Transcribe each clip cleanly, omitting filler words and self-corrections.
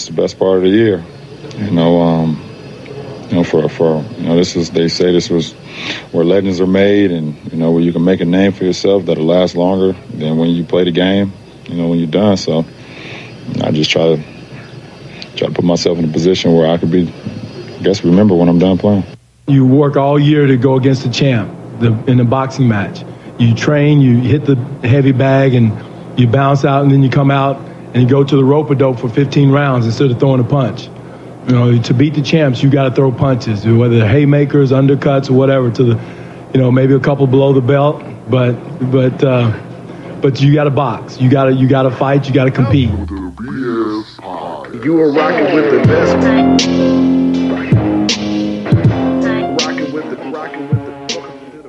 the best part of the year. They say this was where legends are made, and where you can make a name for yourself that'll last longer than when you play the game. When you're done. So I just try to put myself in a position where I could remember when I'm done playing. You work all year to go against the champ in a boxing match. You train, you hit the heavy bag, and you bounce out, and then you come out and you go to the rope-a-dope for 15 rounds instead of throwing a punch. To beat the champs, you got to throw punches, whether they're haymakers, undercuts, or whatever, to the, maybe a couple below the belt, but you got to box. You got to fight. You got to compete. You are rocking with the best.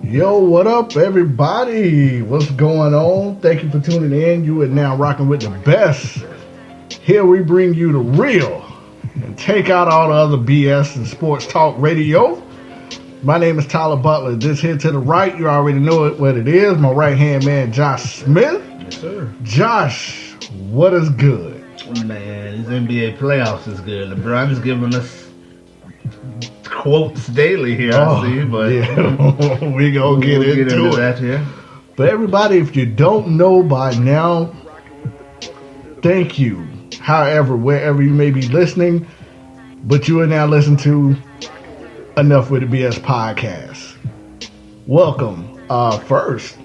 Yo, what up, everybody? What's going on? Thank you for tuning in. You are now rocking with the best. Here we bring you the real and take out all the other BS and sports talk radio. My name is Tyler Butler. This here to the right, you already know what it is. My right-hand man, Josh Smith. Yes, sir. Josh, what is good? Man, these NBA playoffs is good. LeBron's giving us quotes daily here, I see, but yeah, we gonna get into that here. But everybody, if you don't know by now, thank you. However, wherever you may be listening, but you are now listening to Enough with the BS podcast. Welcome, first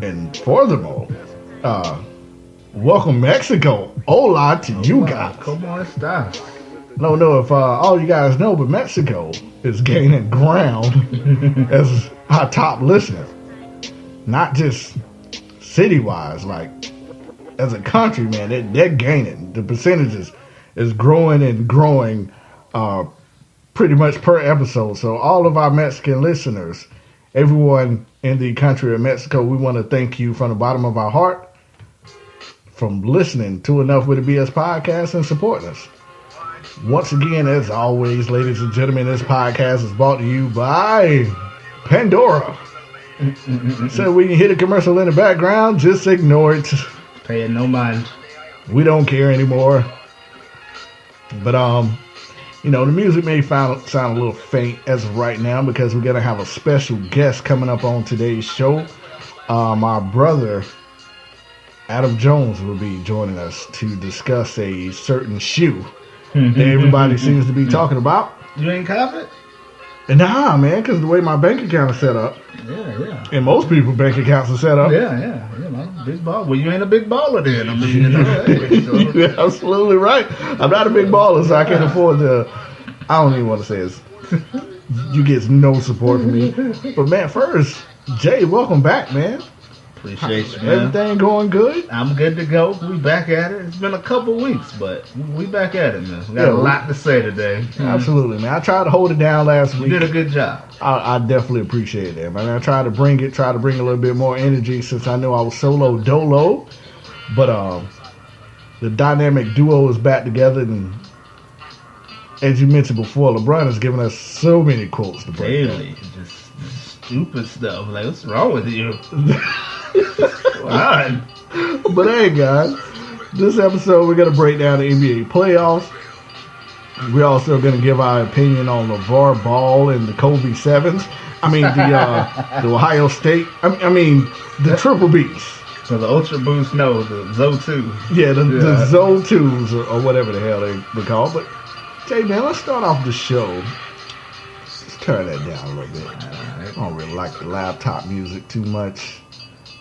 and furthermore, welcome Mexico. Hola to you guys. Come on, stop. I don't know if all you guys know, but Mexico is gaining ground as our top listener. Not just city-wise, like as a country, man, they're gaining. The percentages is growing and growing pretty much per episode. So all of our Mexican listeners, everyone in the country of Mexico, we want to thank you from the bottom of our heart from listening to Enough with the BS podcast and supporting us. Once again, as always, ladies and gentlemen, this podcast is brought to you by Pandora. So we can hit a commercial in the background, just ignore it. Paying no mind. We don't care anymore. But the music may sound a little faint as of right now because we're gonna have a special guest coming up on today's show. My brother Adam Jones will be joining us to discuss a certain shoe that everybody seems to be talking about. You ain't covered? Nah, man, because the way my bank account is set up. Yeah. And most people's bank accounts are set up. Yeah. Big ball. Well, you ain't a big baller then. I mean, You're absolutely right. I'm not a big baller, so I can't afford to. I don't even want to say it. You get no support from me. But man, first, Jay, welcome back, man. Appreciate you, man. Everything going good? I'm good to go. We back at it. It's been a couple weeks, but we back at it, man. We got a lot to say today. Absolutely, man. I tried to hold it down last week. You did a good job. I definitely appreciate that, man. I tried to bring a little bit more energy since I know I was solo dolo. But the dynamic duo is back together, and as you mentioned before, LeBron has given us so many quotes to break daily. Just stupid stuff. Like, what's wrong with you? God. But hey, guys, this episode we're gonna break down the NBA playoffs. We're also gonna give our opinion on LeVar Ball and the Kobe Sevens. I mean the Ohio State. I mean the Triple Beats. So the Ultra Boost, no, the Zo2. Yeah, the Zo2s or whatever the hell they call. But Jay, man, let's start off the show. Let's turn that down a little bit. I don't really like the laptop music too much.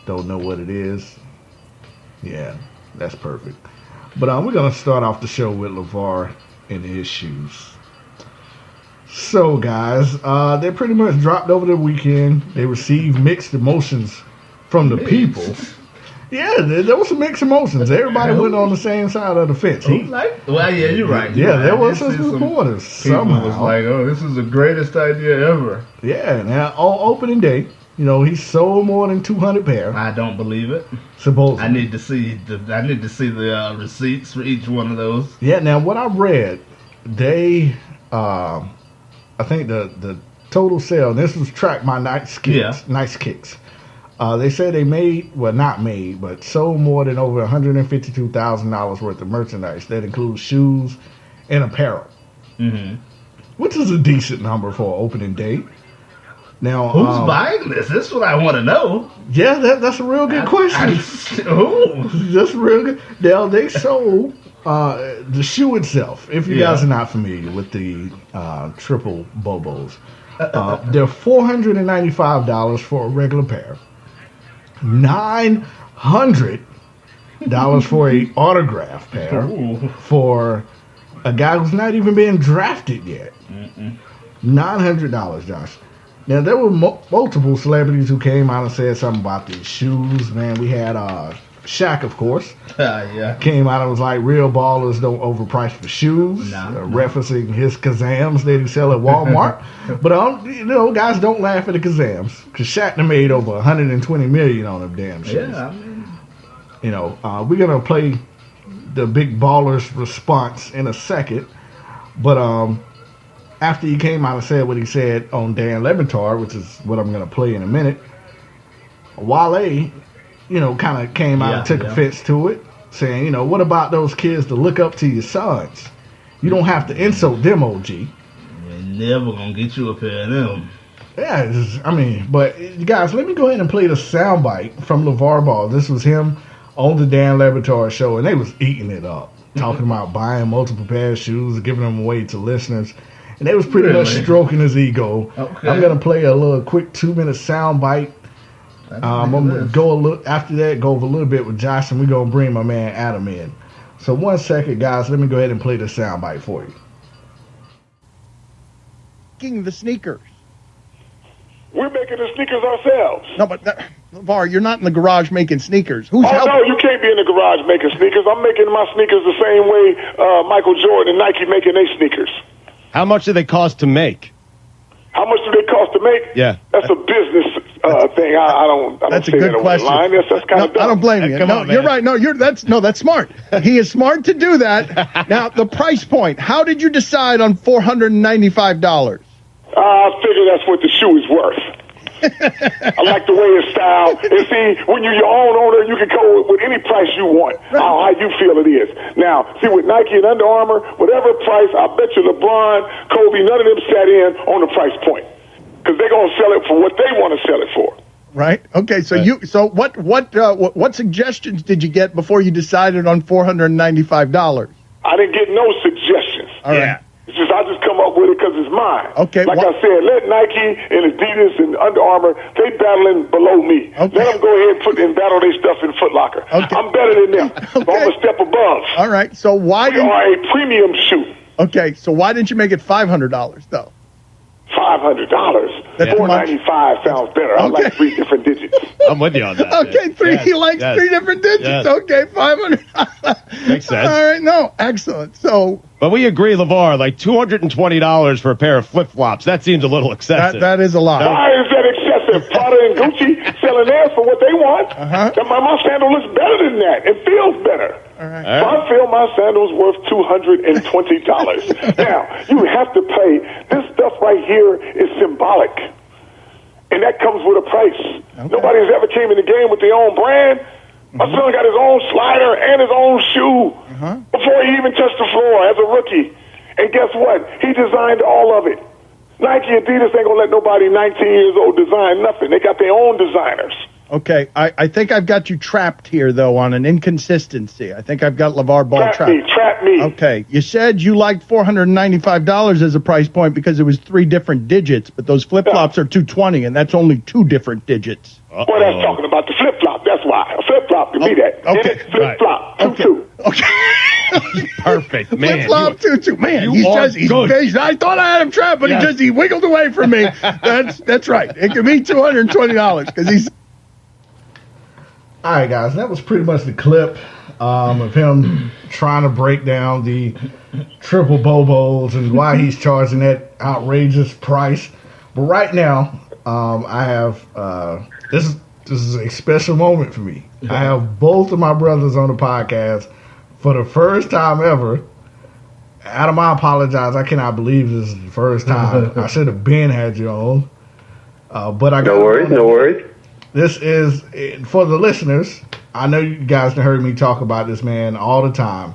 Don't know what it is. Yeah, that's perfect. But we're going to start off the show with LeVar and his shoes. So, guys, they pretty much dropped over the weekend. They received mixed emotions from the people. Yeah, there was some mixed emotions. Everybody went on the same side of the fence. Well, yeah, you're right. There was some supporters. Somehow was like, "Oh, this is the greatest idea ever." Yeah. Now on opening day, he sold more than 200 pair. I don't believe it. Supposedly, I need to see the receipts for each one of those. Yeah. Now, what I read, they, I think the total sale. This was tracked by Nice Kicks. They say they but sold more than over $152,000 worth of merchandise. That includes shoes in apparel, which is a decent number for opening day. Now, who's buying this? This is what I want to know. Yeah, that's a real good question. Who? That's real good. Now, they sold the shoe itself. If you guys are not familiar with the triple Bobos, they're $495 for a regular pair, $900 for a autograph pair for a guy who's not even being drafted yet. $900, Josh. Now, there were multiple celebrities who came out and said something about these shoes. Man, we had Shaq, of course. Came out and was like, real ballers don't overprice for shoes. Referencing his Kazams that he sell at Walmart. But, guys don't laugh at the Kazams. Because Shaq done made over $120 million on them damn shoes. Yeah, I mean. We're going to play the big ballers response in a second. But, after he came out and said what he said on Dan Le Batard, which is what I'm going to play in a minute, Wale, kind of came out and took offense to it, saying, what about those kids that look up to your sons? You don't have to insult them, OG. They're never going to get you a pair of them. Yeah, but guys, let me go ahead and play the soundbite from LeVar Ball. This was him on the Dan Le Batard show, and they was eating it up, talking about buying multiple pairs of shoes, giving them away to listeners. And they was pretty much stroking his ego. Okay. I'm going to play a little quick 2-minute sound bite. I'm going to go after that, go over a little bit with Josh, and we're going to bring my man Adam in. So 1 second, guys. Let me go ahead and play the sound bite for you. Making the sneakers. We're making the sneakers ourselves. No, but LeVar, you're not in the garage making sneakers. No, you can't be in the garage making sneakers. I'm making my sneakers the same way Michael Jordan and Nike making their sneakers. How much do they cost to make? How much do they cost to make? Yeah. That's a business thing. I don't that's say a good that question. Line. That's kind of dumb. I don't blame you. Come on, you're right. No, that's smart. He is smart to do that. Now, the price point. How did you decide on $495? I figure that's what the shoe is worth. I like the way it's styled. And see, when you're your own owner, you can go with any price you want, how you feel it is. Now, see, with Nike and Under Armour, whatever price, I bet you LeBron, Kobe, none of them sat in on the price point. Because they're going to sell it for what they want to sell it for. Right. Okay. So what suggestions did you get before you decided on $495? I didn't get no suggestions. All right. It's just I just come up with it because it's mine. Okay. Like I said, let Nike and Adidas and Under Armour, they battling below me. Okay. Let them go ahead and battle their stuff in Foot Locker. Okay. I'm better than them. Okay. So I'm a step above. All right. So why we are a premium shoe. Okay. So why didn't you make it $500 though? $500. $495 sounds better. I like 3 different digits. I'm with you on that. Okay, he likes 3 different digits. Yes. Okay, $500. Makes sense. All right, no, excellent. So, but we agree, LeVar, like $220 for a pair of flip-flops. That seems a little excessive. That is a lot. Why is that excessive? Prada and Gucci selling theirs for what they want. My sandal looks better than that. It feels better. All right. So I feel my sandal's worth $220. Now, you have to pay. This stuff right here is symbolic. And that comes with a price. Okay. Nobody's ever came in the game with their own brand. My son got his own slider and his own shoe before he even touched the floor as a rookie. And guess what? He designed all of it. Nike, Adidas ain't going to let nobody 19 years old design nothing. They got their own designers. Okay, I think I've got you trapped here, though, on an inconsistency. I think I've got LeVar Ball trapped. Trap me. Okay, you said you liked $495 as a price point because it was 3 different digits, but those flip-flops are $220, and that's only 2 different digits. Well, that's talking about the flip-flop. That's why. A flip-flop can be that. Okay. Flip-flop, right. 2-2. Okay. Perfect, man. Flip-flop 2-2. Man, he's good. I thought I had him trapped, but he wiggled away from me. That's right. It could be $220 because he's... All right, guys, that was pretty much the clip of him trying to break down the triple Bobos and why he's charging that outrageous price. But right now, I have this is a special moment for me. I have both of my brothers on the podcast for the first time ever. Adam, I apologize. I cannot believe this is the first time. I should have been had you on. But I got no worries. This is, for the listeners, I know you guys have heard me talk about this man all the time.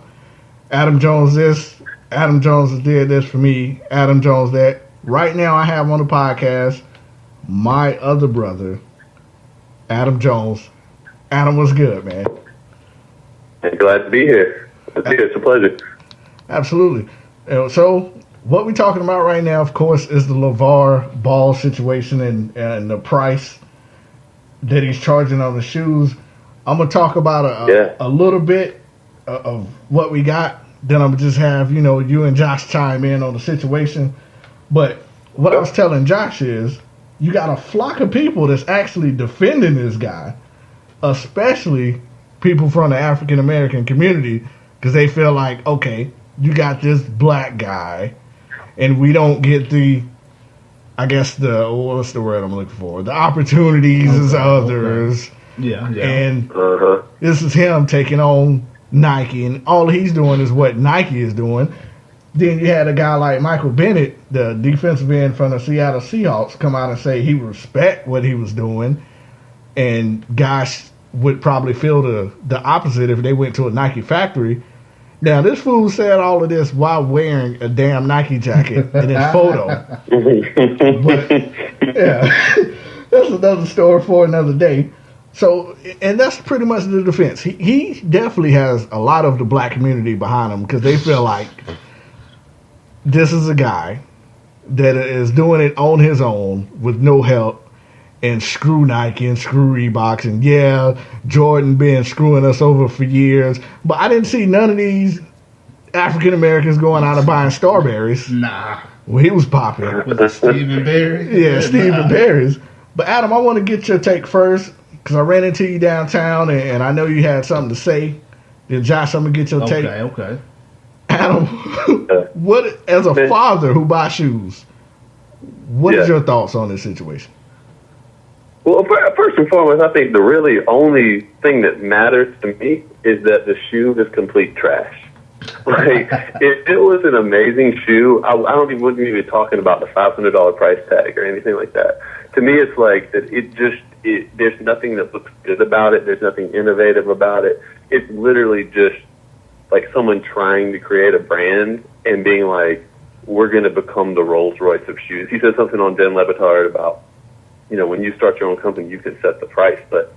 Adam Jones this, Adam Jones has did this for me. Adam Jones, that right now I have on the podcast my other brother, Adam Jones. Adam, what's good, man? I'm glad to be here. It's a pleasure. Absolutely. So what we're talking about right now, of course, is the LeVar Ball situation and the price that he's charging on the shoes. I'm going to talk about a little bit of what we got. Then I'm going to just have, you and Josh chime in on the situation. But what I was telling Josh is you got a flock of people that's actually defending this guy, especially people from the African American community, because they feel like, okay, you got this black guy, and we don't get what's the word I'm looking for? The opportunities as others. Yeah. And this is him taking on Nike, and all he's doing is what Nike is doing. Then you had a guy like Michael Bennett, the defensive end from the Seattle Seahawks, come out and say he respect what he was doing, and guys would probably feel the opposite if they went to a Nike factory. Now, this fool said all of this while wearing a damn Nike jacket in his photo. But, yeah, that's another story for another day. So, and that's pretty much the defense. He definitely has a lot of the black community behind him because they feel like this is a guy that is doing it on his own with no help. And screw Nike and screw Reeboks, and yeah, Jordan been screwing us over for years. But I didn't see none of these African Americans going out and buying Starberries. Nah. Well, he was popping. With Stephen Barry? Yeah, Stephen Barry's. But Adam, I want to get your take first because I ran into you downtown and I know you had something to say. Then Josh, I'm gonna get your take. Okay. Adam, what as a father who buys shoes, what is your thoughts on this situation? Well, first and foremost, I think the really only thing that matters to me is that the shoe is complete trash. Like, if it was an amazing shoe, I wouldn't even be talking about the $500 price tag or anything like that. To me, it's like there's nothing that looks good about it. There's nothing innovative about it. It's literally just like someone trying to create a brand and being like, we're going to become the Rolls Royce of shoes. He said something on Dan Le Batard about, when you start your own company, you can set the price, but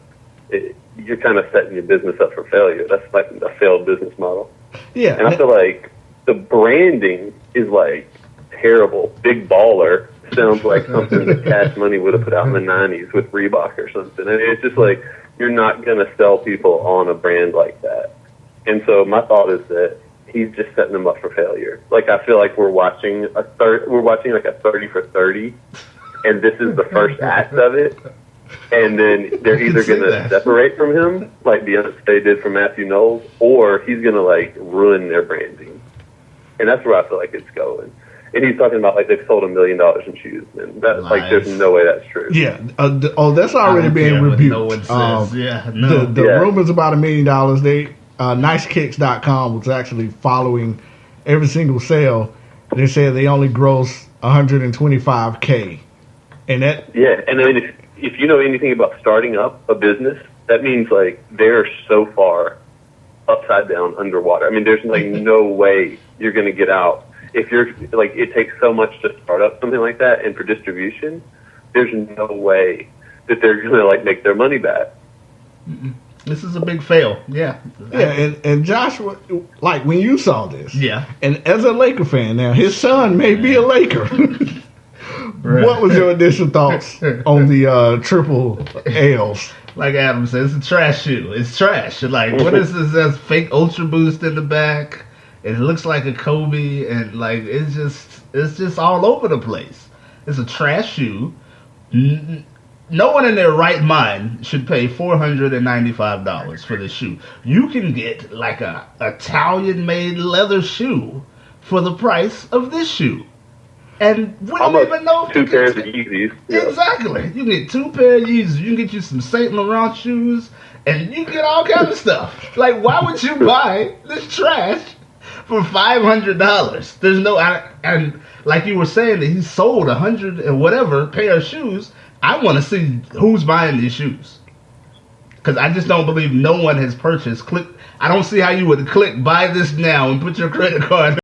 you're kind of setting your business up for failure. That's like a failed business model. Yeah. And I feel like the branding is like terrible. Big Baller sounds like something that Cash Money would have put out in the 90s with Reebok or something. I mean, it's just like you're not going to sell people on a brand like that. And so my thought is that he's just setting them up for failure. Like, I feel like we're watching like a 30 for 30. And this is the first act of it, and then they're either going to separate from him, like Beyonce did for Matthew Knowles, or he's going to like ruin their branding, and that's where I feel like it's going. And he's talking about like they've sold $1 million in shoes, and that's like there's no way that's true. Yeah, that's already being rebuked. No one says. The rumors about $1 million. They NiceKicks.com was actually following every single sale. They said they only gross $125K. And I mean, if you know anything about starting up a business, that means like they're so far upside down underwater. I mean, there's like no way you're going to get out. If you're like, it takes so much to start up something like that, and for distribution, there's no way that they're going to like make their money back. This is a big fail. Yeah. And Josh, like when you saw this, and as a Laker fan, now his son may be a Laker. Right. What was your initial thoughts on the triple L's? Like Adam says, it's a trash shoe. It's trash. Like, what is this? There's fake Ultra Boost in the back. It looks like a Kobe, and like it's just all over the place. It's a trash shoe. No one in their right mind should pay $495 for this shoe. You can get like a Italian-made leather shoe for the price of this shoe. And we don't even know. 2 pairs of Yeezys. Exactly. You get 2 pairs of Yeezys. You can get you some Saint Laurent shoes, and you can get all kinds of stuff. Like, why would you buy this trash for $500? There's no, and like you were saying that he sold 100 and whatever pair of shoes. I want to see who's buying these shoes, because I just don't believe no one has purchased. I don't see how you would click buy this now and put your credit card